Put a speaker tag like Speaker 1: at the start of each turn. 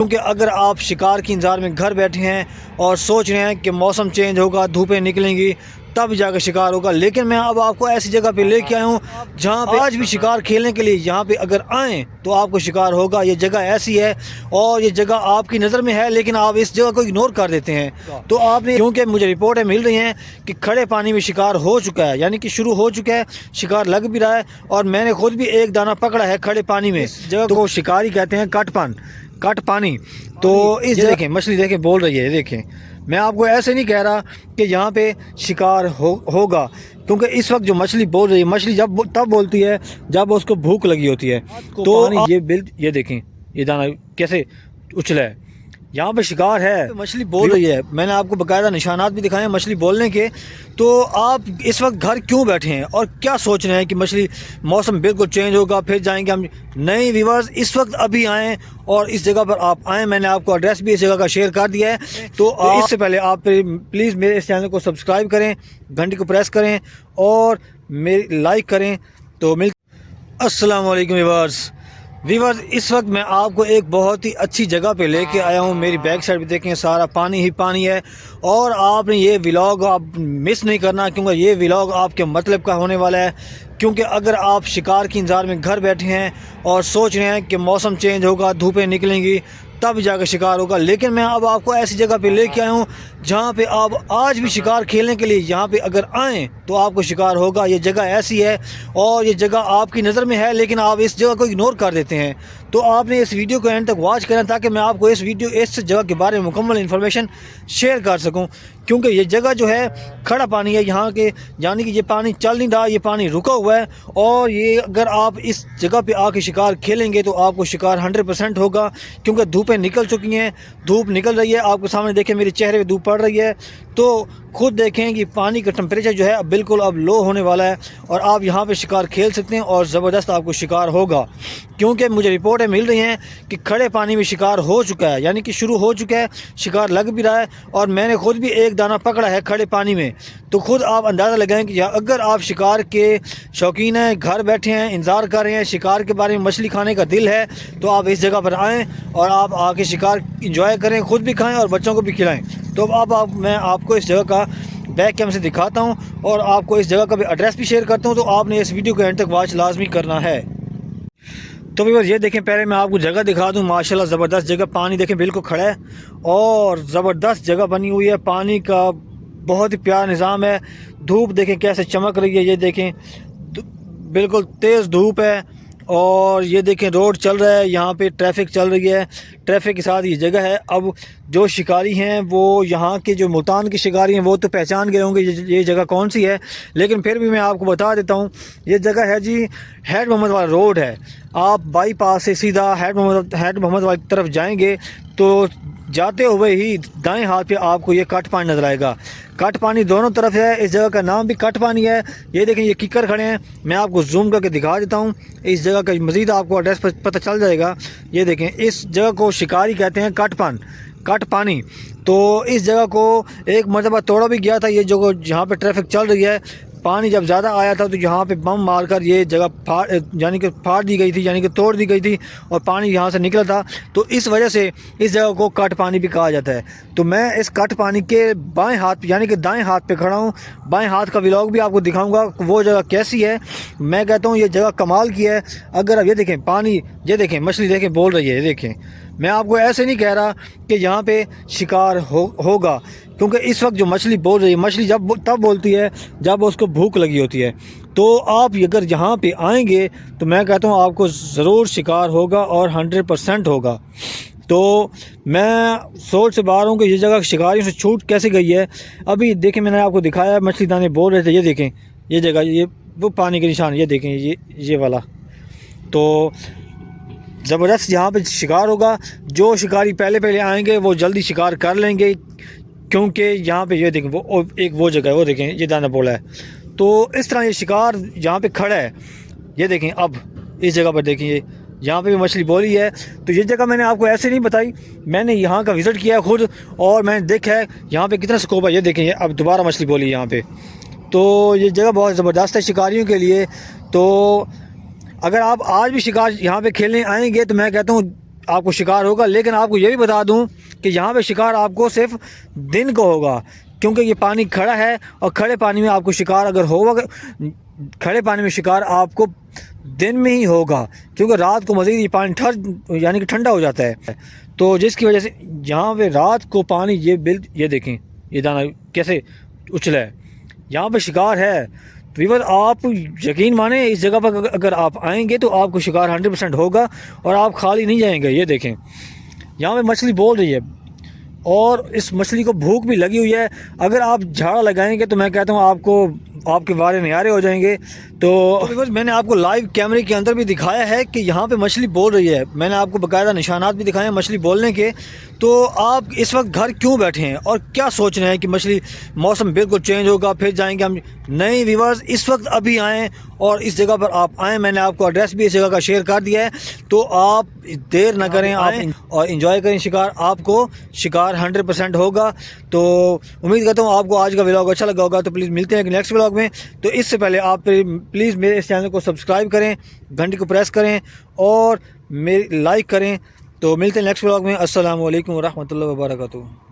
Speaker 1: क्योंकि अगर आप शिकार के इंतज़ार में घर बैठे हैं और सोच रहे हैं कि मौसम चेंज होगा, धूपें निकलेंगी, तब जाकर शिकार होगा, लेकिन मैं अब आपको ऐसी जगह पे लेके आया हूँ जहाँ पे आज भी शिकार खेलने के लिए यहाँ पे अगर आएँ तो आपको शिकार होगा। ये जगह ऐसी है और ये जगह आपकी नज़र में है, लेकिन आप इस जगह को इग्नोर कर देते हैं। तो आपने, क्योंकि मुझे रिपोर्टें मिल रही हैं कि खड़े पानी में शिकार हो चुका है, यानी कि शुरू हो चुका है, शिकार लग भी रहा है और मैंने खुद भी एक दाना पकड़ा है खड़े पानी में। इस जगह को शिकारी कहते हैं कट पानी। तो इस देखें मछली देखें बोल रही है, देखें। मैं आपको ऐसे नहीं कह रहा कि यहाँ पे शिकार होगा, क्योंकि इस वक्त जो मछली बोल रही है, मछली तब बोलती है जब उसको भूख लगी होती है। तो ये देखें, ये दाना कैसे उछला है, यहाँ पे शिकार है, मछली बोल रही है। मैंने आपको बकायदा निशानात भी दिखाए हैं मछली बोलने के। तो आप इस वक्त घर क्यों बैठे हैं और क्या सोच रहे हैं कि मछली मौसम बिल्कुल चेंज होगा फिर जाएंगे हम? नहीं व्यूअर्स, इस वक्त अभी आएँ और इस जगह पर आप आएँ। मैंने आपको एड्रेस भी इस जगह का शेयर कर दिया है। तो इससे पहले आप प्लीज़ मेरे इस चैनल को सब्सक्राइब करें, घंटी को प्रेस करें और मेरी लाइक करें। तो अस्सलाम वालेकुम व्यूअर्स, इस वक्त मैं आपको एक बहुत ही अच्छी जगह पे लेके आया हूँ। मेरी बैक साइड पे देखें, सारा पानी ही पानी है और आपने ये व्लॉग आप मिस नहीं करना, क्योंकि ये व्लॉग आपके मतलब का होने वाला है। क्योंकि अगर आप शिकार के इंतज़ार में घर बैठे हैं और सोच रहे हैं कि मौसम चेंज होगा, धूपें निकलेंगी, तब जाकर शिकार होगा, लेकिन मैं अब आपको ऐसी जगह पे लेके आया हूँ जहाँ पे आप आज भी शिकार खेलने के लिए यहाँ पे अगर आएँ तो आपको शिकार होगा। ये जगह ऐसी है और ये जगह आपकी नज़र में है, लेकिन आप इस जगह को इग्नोर कर देते हैं। तो आपने इस वीडियो को एंड तक वॉच करना ताकि मैं आपको इस जगह के बारे में मुकम्मल इन्फॉर्मेशन शेयर कर सकूँ। क्योंकि ये जगह जो है खड़ा पानी है यहाँ के, यानी कि ये पानी चल नहीं रहा, ये पानी रुका हुआ है। और ये अगर आप इस जगह पे आके शिकार खेलेंगे तो आपको शिकार 100% होगा, क्योंकि धूपें निकल चुकी हैं, धूप निकल रही है। आपके सामने देखें, मेरे चेहरे पे धूप पड़ रही है, तो खुद देखें कि पानी का टेम्परेचर जो है बिल्कुल अब लो होने वाला है और आप यहाँ पे शिकार खेल सकते हैं और ज़बरदस्त आपको शिकार होगा। क्योंकि मुझे रिपोर्टें मिल रही हैं कि खड़े पानी में शिकार हो चुका है, यानी कि शुरू हो चुका है, शिकार लग भी रहा है और मैंने खुद भी एक दाना पकड़ा है खड़े पानी में। तो खुद आप अंदाज़ा लगाएं कि अगर आप शिकार के शौकीन हैं, घर बैठे हैं, इंतज़ार कर रहे हैं, शिकार के बारे में मछली खाने का दिल है, तो आप इस जगह पर आएँ और आप आके शिकार इंजॉय करें, खुद भी खाएँ और बच्चों को भी खिलाएँ। तो अब मैं आपको इस जगह का बैक कैमरे से दिखाता हूं और आपको इस जगह का भी एड्रेस भी शेयर करता हूं। तो आपने इस वीडियो को एंड तक वॉच लाजमी करना है। तो व्यूअर्स, ये देखें, पहले मैं आपको जगह दिखा दूं। माशाल्लाह ज़बरदस्त जगह, पानी देखें बिल्कुल खड़ा है और ज़बरदस्त जगह बनी हुई है। पानी का बहुत ही प्यारा निज़ाम है। धूप देखें कैसे चमक रही है, ये देखें बिल्कुल तेज़ धूप है। और ये देखें रोड चल रहा है, यहाँ पे ट्रैफिक चल रही है, ट्रैफिक के साथ ये जगह है। अब जो शिकारी हैं वो यहाँ के जो मुल्तान के शिकारी हैं वो तो पहचान गए होंगे ये जगह कौन सी है, लेकिन फिर भी मैं आपको बता देता हूँ। ये जगह है जी हेड मोहम्मद वाला रोड है। आप बाईपास से सीधा हेड मोहम्मद वाली तरफ जाएंगे तो जाते हुए ही दाएं हाथ पे आपको ये कट पानी नज़र आएगा। कट पानी दोनों तरफ है, इस जगह का नाम भी कट पानी है। ये देखें, ये किकर खड़े हैं, मैं आपको जूम करके दिखा देता हूँ। इस जगह का मज़ीद आपको एड्रेस पता चल जाएगा। ये देखें, इस जगह को शिकारी कहते हैं कट पानी। तो इस जगह को एक मरतबा तोड़ा भी गया था। ये जगह जहाँ पे ट्रैफिक चल रही है, पानी जब ज़्यादा आया था तो यहाँ पे बम मारकर ये जगह फाड़ दी गई थी, यानी कि तोड़ दी गई थी और पानी यहाँ से निकला था। तो इस वजह से इस जगह को कट पानी भी कहा जाता है। तो मैं इस कट पानी के बाएं हाथ यानी कि दाएं हाथ पे खड़ा हूँ। बाएं हाथ का व्लॉग भी आपको दिखाऊंगा वो जगह कैसी है। मैं कहता हूँ ये जगह कमाल की है। अगर अब ये देखें पानी, ये देखें मछली देखें बोल रही है, ये देखें। मैं आपको ऐसे नहीं कह रहा कि यहाँ पे शिकार होगा, क्योंकि इस वक्त जो मछली बोल रही है, मछली तब बोलती है जब उसको भूख लगी होती है। तो आप अगर यहाँ पे आएंगे तो मैं कहता हूँ आपको ज़रूर शिकार होगा और 100% होगा। तो मैं सोच से बाहर हूँ कि ये जगह शिकारियों से छूट कैसे गई है। अभी देखें, मैंने आपको दिखाया है, मछली दाने बोल रहे थे। ये देखें, ये जगह, ये वो पानी के निशान, ये देखें, ये वाला। तो ज़बरदस्त यहाँ पे शिकार होगा। जो शिकारी पहले आएंगे वो जल्दी शिकार कर लेंगे, क्योंकि यहाँ पे ये देखें वो जगह है, वो देखें ये दाना बोला है। तो इस तरह ये शिकार यहाँ पे खड़ा है। ये देखें, अब इस जगह पर देखिए, यहाँ पे भी मछली बोली है। तो ये जगह मैंने आपको ऐसे नहीं बताई, मैंने यहाँ का विज़िट किया है खुद और मैंने देखा है यहाँ पे कितना स्कोप है। ये देखें, ये अब दोबारा मछली बोली है यहाँ पे। तो ये जगह बहुत ज़बरदस्त है शिकारियों के लिए। तो अगर आप आज भी शिकार यहाँ पे खेलने आएंगे तो मैं कहता हूँ आपको शिकार होगा। लेकिन आपको ये भी बता दूं कि यहाँ पे शिकार आपको सिर्फ दिन को होगा, क्योंकि ये पानी खड़ा है और खड़े पानी में आपको शिकार अगर होगा, खड़े पानी में शिकार आपको दिन में ही होगा, क्योंकि रात को मज़ीद ये पानी यानी कि ठंडा हो जाता है। तो जिसकी वजह से यहाँ पे रात को पानी ये देखें, ये दाना कैसे उछला है, यहाँ पे शिकार है। तो वीवर आप यकीन माने इस जगह पर अगर आप आएंगे तो आपको शिकार 100% होगा और आप खाली नहीं जाएंगे। ये देखें यहाँ पे मछली बोल रही है और इस मछली को भूख भी लगी हुई है। अगर आप झाड़ा लगाएंगे तो मैं कहता हूँ आपके वारे निहारे हो जाएंगे। तो मैंने आपको लाइव कैमरे के अंदर भी दिखाया है कि यहाँ पे मछली बोल रही है। मैंने आपको बाकायदा निशानात भी दिखाए हैं मछली बोलने के। तो आप इस वक्त घर क्यों बैठे हैं और क्या सोच रहे हैं कि मछली मौसम बिल्कुल चेंज होगा फिर जाएंगे हम? नहीं व्यूअर्स, इस वक्त अभी आएँ और इस जगह पर आप आएँ। मैंने आपको एड्रेस भी इस जगह का शेयर कर दिया है, तो आप देर ना करें, आएँ और इंजॉय करें शिकार। आपको शिकार 100% होगा। तो उम्मीद करता हूँ आपको आज का व्लॉग अच्छा लगा होगा। तो प्लीज़ मिलते हैं नेक्स्ट व्लॉग में। तो इससे पहले आप प्लीज़ मेरे इस चैनल को सब्सक्राइब करें, घंटी को प्रेस करें और मेरी लाइक करें। तो मिलते हैं नेक्स्ट व्लॉग में। अस्सलाम वालेकुम व रहमतुल्लाहि व बरकातुहू।